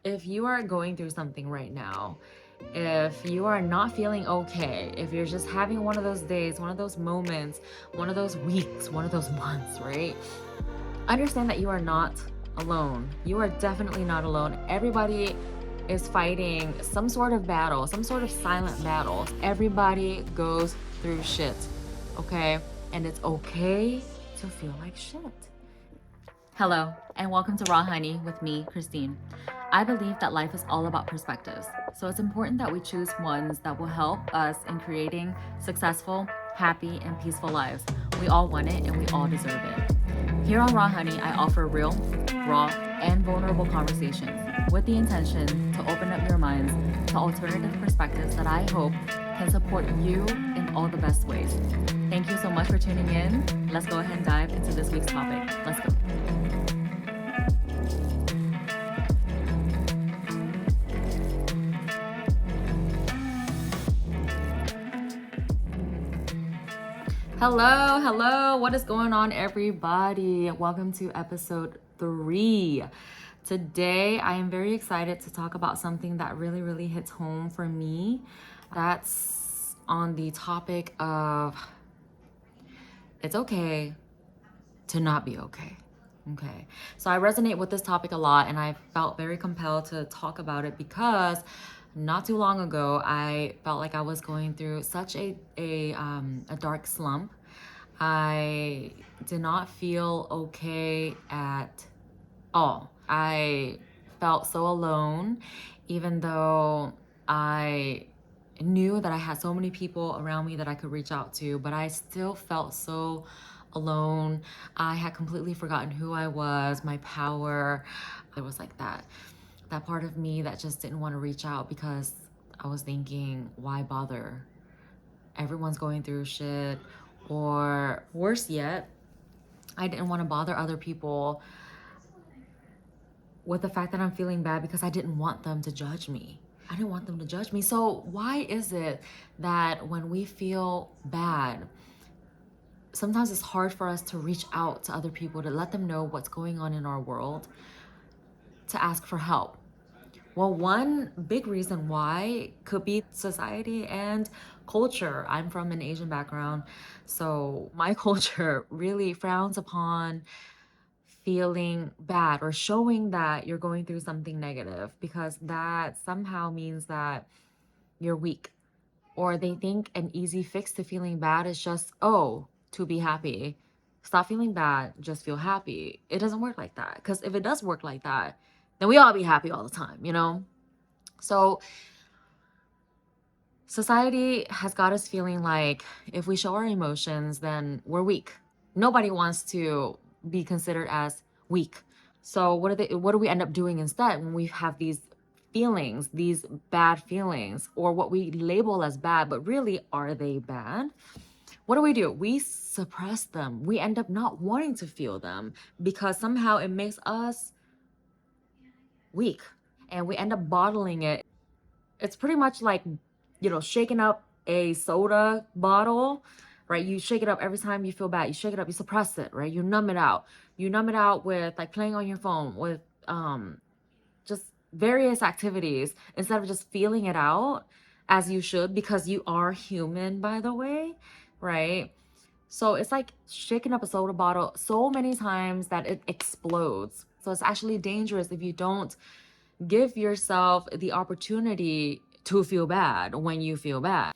If you are going through something right now, if you are not feeling okay, if you're just having one of those days, one of those moments, one of those weeks, one of those months, right? Understand that you are not alone. You are definitely not alone. Everybody is fighting some sort of battle, some sort of silent battle. Everybody goes through shit, okay? And it's okay to feel like shit. Hello, and welcome to Raw Honey with me, Christine. I believe that life is all about perspectives, so it's important that we choose ones that will help us in creating successful, happy, and peaceful lives. We all want it and we all deserve it. Here on Raw Honey, I offer real, raw, and vulnerable conversations with the intention to open up your minds to alternative perspectives that I hope can support you in all the best ways. Thank you so much for tuning in. Let's go ahead and dive into this week's topic. Let's go. Hello. What is going on, everybody? Welcome to episode 3. Today, I am very excited to talk about something that really hits home for me. That's on the topic of it's okay to not be okay. Okay. So I resonate with this topic a lot, and I felt very compelled to talk about it because not too long ago I felt like I was going through such a dark slump. I did not feel okay at all. I felt so alone, even though I knew that I had so many people around me that I could reach out to, but I still felt so alone. I had completely forgotten who I was, my power. It was like that part of me that just didn't want to reach out because I was thinking, why bother? Everyone's going through shit. Or worse yet, I didn't want to bother other people with the fact that I'm feeling bad because I didn't want them to judge me. I didn't want them to judge me. So why is it that when we feel bad, sometimes it's hard for us to reach out to other people to let them know what's going on in our world, to ask for help? Well, one big reason why could be society and culture. I'm from an Asian background, so my culture really frowns upon feeling bad or showing that you're going through something negative because that somehow means that you're weak. Or they think an easy fix to feeling bad is just, oh, to be happy. Stop feeling bad, just feel happy. It doesn't work like that. Because if it does work like that, then we all be happy all the time, you know? So society has got us feeling like if we show our emotions, then we're weak. Nobody wants to be considered as weak. So what do we end up doing instead when we have these feelings, these bad feelings, or what we label as bad, but really are they bad? What do? We suppress them. We end up not wanting to feel them because somehow it makes us weak and we end up bottling it. It's pretty much like, shaking up a soda bottle, right? You shake it up every time you feel bad. You shake it up, you suppress it, right? You numb it out. You numb it out with like playing on your phone, with just various activities instead of just feeling it out as you should, because you are human, by the way, right? So it's like shaking up a soda bottle so many times that it explodes. So it's actually dangerous if you don't give yourself the opportunity to feel bad when you feel bad.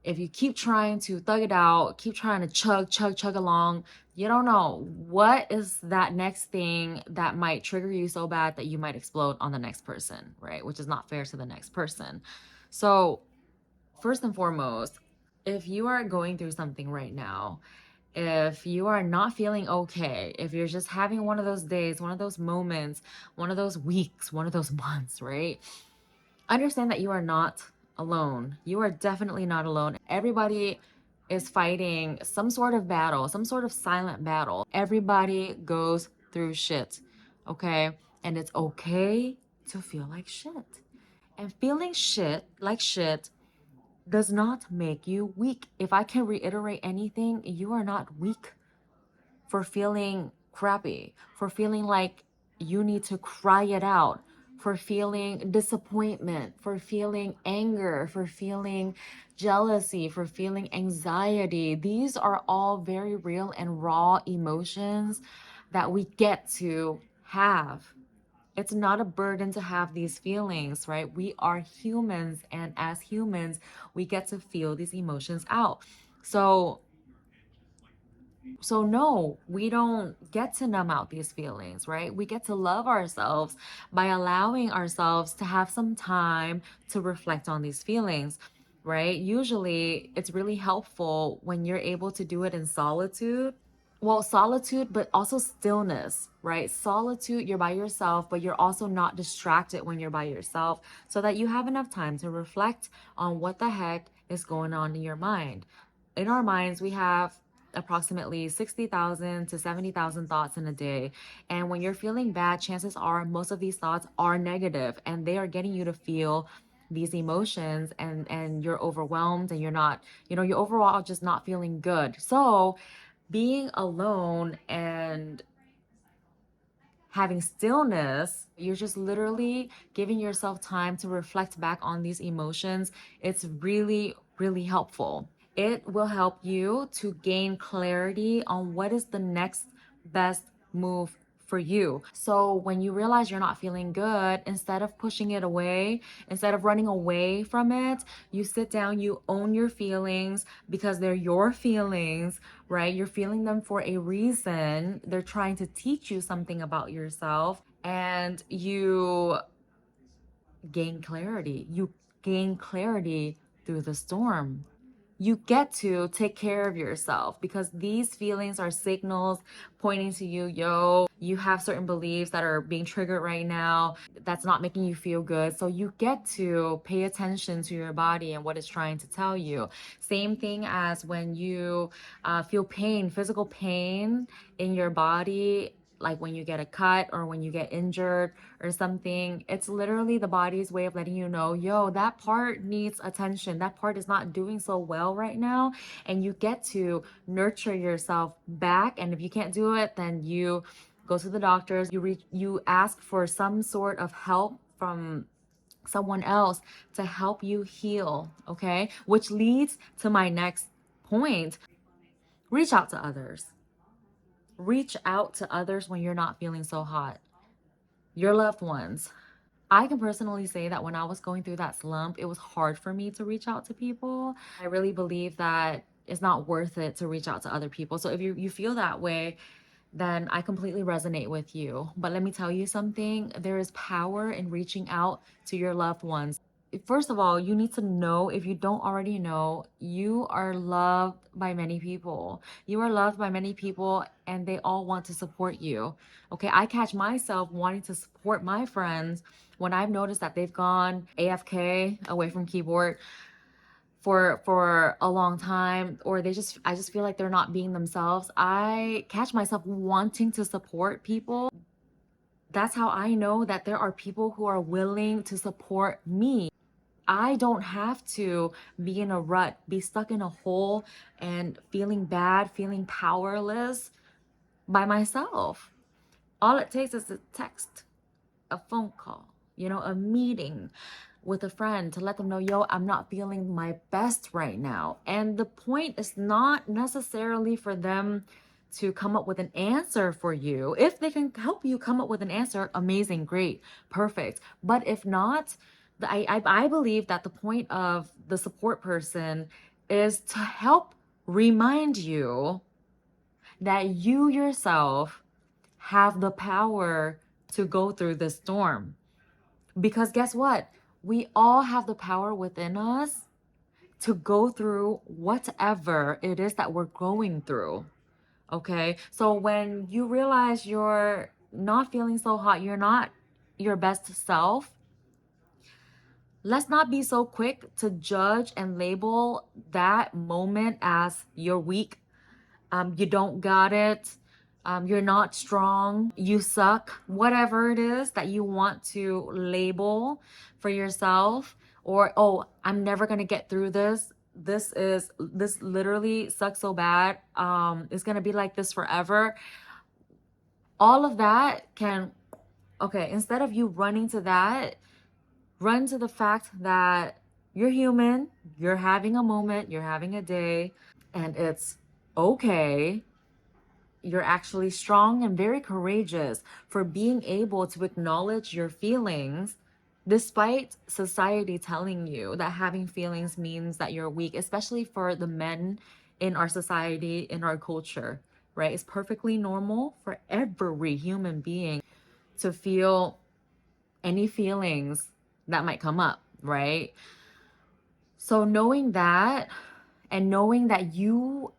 If you keep trying to thug it out, keep trying to chug along, you don't know what is that next thing that might trigger you so bad that you might explode on the next person, right? Which is not fair to the next person. So, first and foremost, if you are going through something right now, if you are not feeling okay, if you're just having one of those days, one of those moments, one of those weeks, one of those months, right? Understand that you are not alone. You are definitely not alone. Everybody is fighting some sort of battle, some sort of silent battle. Everybody goes through shit, okay? And it's okay to feel like shit. And feeling shit like shit does not make you weak. If I can reiterate anything, you are not weak for feeling crappy, for feeling like you need to cry it out, for feeling disappointment, for feeling anger, for feeling jealousy, for feeling anxiety. These are all very real and raw emotions that we get to have. It's not a burden to have these feelings, right? We are humans, and as humans, we get to feel these emotions out. So no, we don't get to numb out these feelings, right? We get to love ourselves by allowing ourselves to have some time to reflect on these feelings, right? Usually it's really helpful when you're able to do it in solitude. Well, solitude, but also stillness, right? Solitude, you're by yourself, but you're also not distracted when you're by yourself, so that you have enough time to reflect on what the heck is going on in your mind. In our minds, we have approximately 60,000 to 70,000 thoughts in a day. And when you're feeling bad, chances are most of these thoughts are negative, and they are getting you to feel these emotions, and you're overwhelmed, and you're not, you're overall just not feeling good. So being alone and having stillness, you're just literally giving yourself time to reflect back on these emotions. It's really, really helpful. It will help you to gain clarity on what is the next best move for you. So when you realize you're not feeling good, instead of pushing it away, instead of running away from it, you sit down, you own your feelings because they're your feelings, right? You're feeling them for a reason. They're trying to teach you something about yourself, and you gain clarity. You gain clarity through the storm. You get to take care of yourself because these feelings are signals pointing to you, yo, you have certain beliefs that are being triggered right now that's not making you feel good. So you get to pay attention to your body and what it's trying to tell you. Same thing as when you feel pain, physical pain in your body, like when you get a cut or when you get injured or something. It's literally the body's way of letting you know, yo, that part needs attention. That part is not doing so well right now. And you get to nurture yourself back. And if you can't do it, then you go to the doctors, you ask for some sort of help from someone else to help you heal, okay? Which leads to my next point. Reach out to others. Reach out to others when you're not feeling so hot. Your loved ones. I can personally say that when I was going through that slump, it was hard for me to reach out to people. I really believe that it's not worth it to reach out to other people. So if you feel that way, then I completely resonate with you. But let me tell you something, there is power in reaching out to your loved ones. First of all, you need to know, if you don't already know, you are loved by many people. You are loved by many people, and they all want to support you. Okay, I catch myself wanting to support my friends when I've noticed that they've gone AFK, away from keyboard, for a long time, or I just feel like they're not being themselves. I catch myself wanting to support people. That's how I know that there are people who are willing to support me. I don't have to be in a rut, be stuck in a hole and feeling bad, feeling powerless by myself. All it takes is a text, a phone call, a meeting with a friend to let them know, yo, I'm not feeling my best right now. And the point is not necessarily for them to come up with an answer for you. If they can help you come up with an answer, amazing, great, perfect. But if not, I believe that the point of the support person is to help remind you that you yourself have the power to go through the storm. Because guess what? We all have the power within us to go through whatever it is that we're going through. Okay. So when you realize you're not feeling so hot, you're not your best self, let's not be so quick to judge and label that moment as you're weak, you don't got it, you're not strong, you suck, whatever it is that you want to label for yourself, or, oh, I'm never gonna get through this. This literally sucks so bad. It's gonna be like this forever. All of that can Okay, instead of you running to that, run to the fact that you're human, you're having a moment, you're having a day, and it's okay. You're actually strong and very courageous for being able to acknowledge your feelings despite society telling you that having feelings means that you're weak, especially for the men in our society, in our culture, right? It's perfectly normal for every human being to feel any feelings that might come up, right? So knowing that, and knowing that you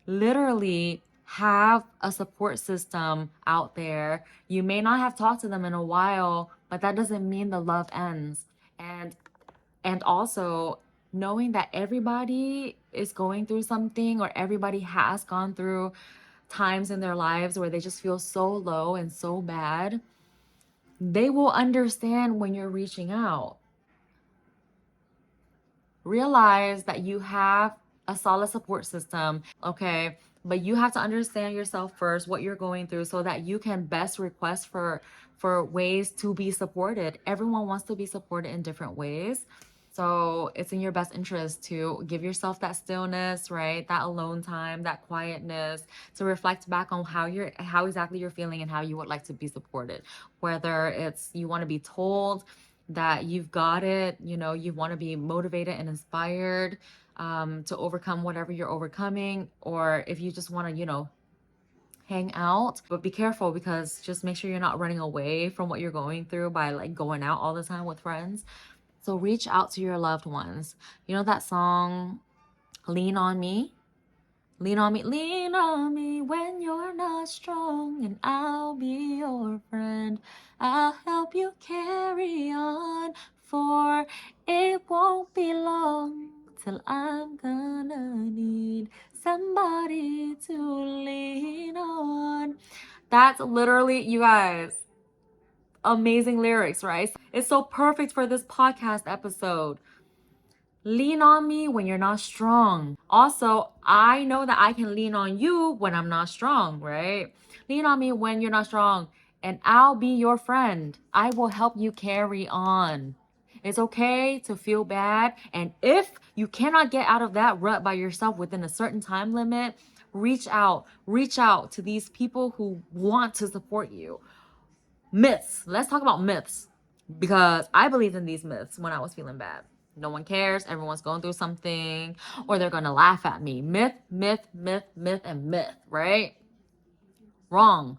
literally have a support system out there. You may not have talked to them in a while, but that doesn't mean the love ends. And also knowing that everybody is going through something, or everybody has gone through times in their lives where they just feel so low and so bad. They will understand when you're reaching out. Realize that you have a solid support system, okay? But you have to understand yourself first, what you're going through, so that you can best request for ways to be supported. Everyone wants to be supported in different ways. So it's in your best interest to give yourself that stillness, right? That alone time, that quietness, to reflect back on how exactly you're feeling and how you would like to be supported. Whether it's you want to be told that you've got it, you want to be motivated and inspired to overcome whatever you're overcoming, or if you just want to, hang out. But be careful, because just make sure you're not running away from what you're going through by like going out all the time with friends. So reach out to your loved ones. You know that song, Lean on Me? Lean on me when you're not strong, and I'll be your friend. I'll help you carry on, for it won't be long till I'm gonna need somebody to lean on. That's literally, you guys, amazing lyrics, right? It's so perfect for this podcast episode. Lean on me when you're not strong. Also, I know that I can lean on you when I'm not strong, right? Lean on me when you're not strong, and I'll be your friend. I will help you carry on. It's okay to feel bad. And if you cannot get out of that rut by yourself within a certain time limit, reach out. Reach out to these people who want to support you. Myths. Let's talk about myths, because I believed in these myths when I was feeling bad. No one cares. Everyone's going through something, or they're going to laugh at me. Myth, myth, myth, myth, and myth, right? Wrong.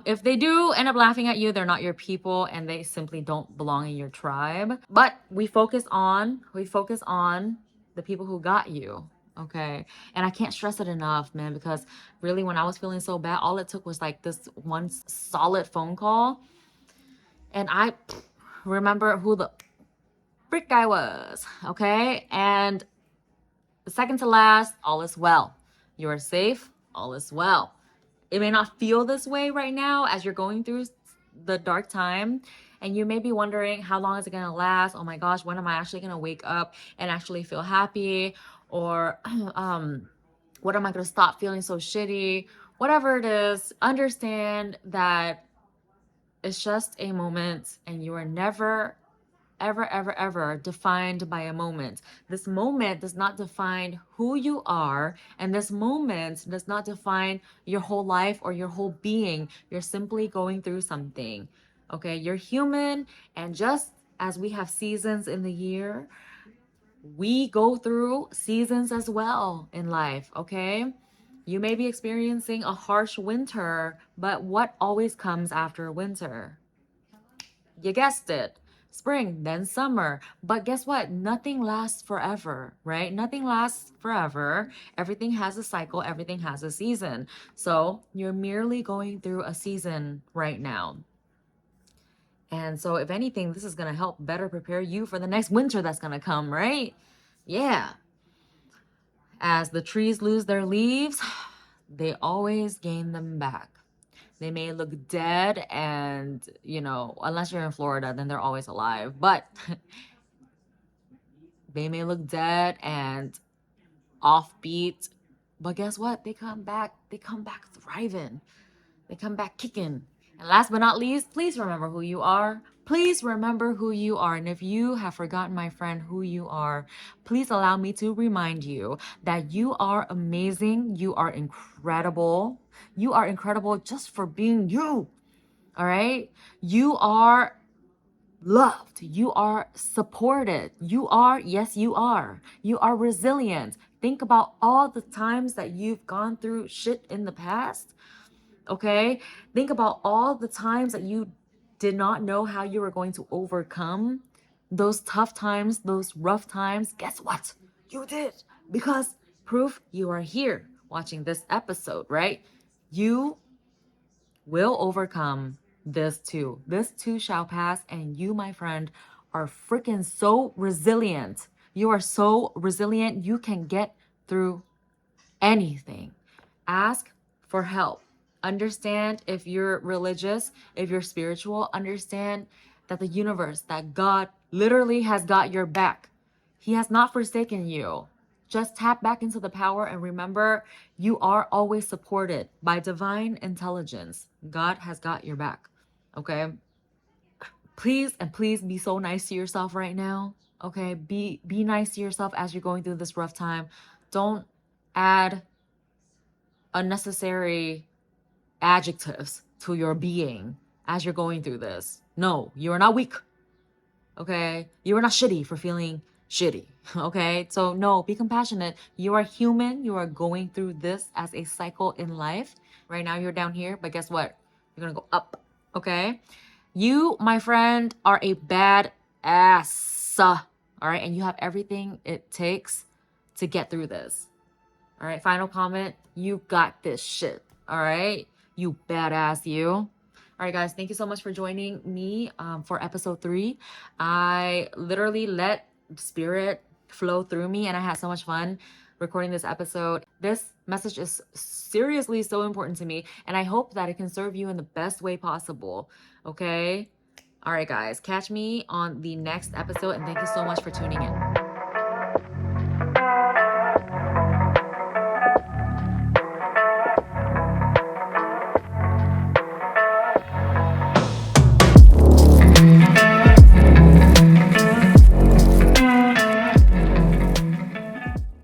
If they do end up laughing at you, they're not your people, and they simply don't belong in your tribe. But we focus on the people who got you. Okay. And I can't stress it enough, man, because really when I was feeling so bad, all it took was like this one solid phone call. And I remember who the frick I was. Okay. And the second to last, all is well. You are safe. All is well. It may not feel this way right now as you're going through the dark time, and you may be wondering, how long is it going to last? Oh my gosh, when am I actually going to wake up and actually feel happy? Or what am I going to stop feeling so shitty? Whatever it is, understand that it's just a moment, and you are never ever, ever, ever defined by a moment. This moment does not define who you are, and this moment does not define your whole life or your whole being. You're simply going through something. Okay, you're human, and just as we have seasons in the year, we go through seasons as well in life. Okay, you may be experiencing a harsh winter, but what always comes after winter? You guessed it. Spring, then summer. But guess what? Nothing lasts forever, right? Nothing lasts forever. Everything has a cycle, everything has a season. So you're merely going through a season right now. And so, if anything, this is going to help better prepare you for the next winter that's going to come, right? Yeah. As the trees lose their leaves, they always gain them back. They may look dead, and, unless you're in Florida, then they're always alive. But they may look dead and offbeat. But guess what? They come back. They come back thriving. They come back kicking. And last but not least, please remember who you are. Please remember who you are. And if you have forgotten, my friend, who you are, please allow me to remind you that you are amazing. You are incredible. You are incredible just for being you. All right? You are loved. You are supported. You are, yes, you are. You are resilient. Think about all the times that you've gone through shit in the past. Okay? Think about all the times that you did not know how you were going to overcome those tough times, those rough times. Guess what? You did. Because proof you are here watching this episode, right? You will overcome this too. This too shall pass. And you, my friend, are freaking so resilient. You are so resilient. You can get through anything. Ask for help. Understand if you're religious, if you're spiritual, understand that the universe, that God literally has got your back. He has not forsaken you. Just tap back into the power and remember you are always supported by divine intelligence. God has got your back. Okay? Please and please be so nice to yourself right now. Okay? Be nice to yourself as you're going through this rough time. Don't add unnecessary adjectives to your being as you're going through this. No, you are not weak. Okay? You are not shitty for feeling shitty. Okay? So no, be compassionate. You are human. You are going through this as a cycle in life. Right now you're down here, but guess what? You're gonna go up. Okay? You, my friend, are a bad ass. All right? And you have everything it takes to get through this. All right, final comment. You got this shit. All right, you badass, you. All right, guys, thank you so much for joining me for episode 3. I literally let spirit flow through me, and I had so much fun recording this episode. This message is seriously so important to me, and I hope that it can serve you in the best way possible. Okay. All right, guys, catch me on the next episode, and thank you so much for tuning in.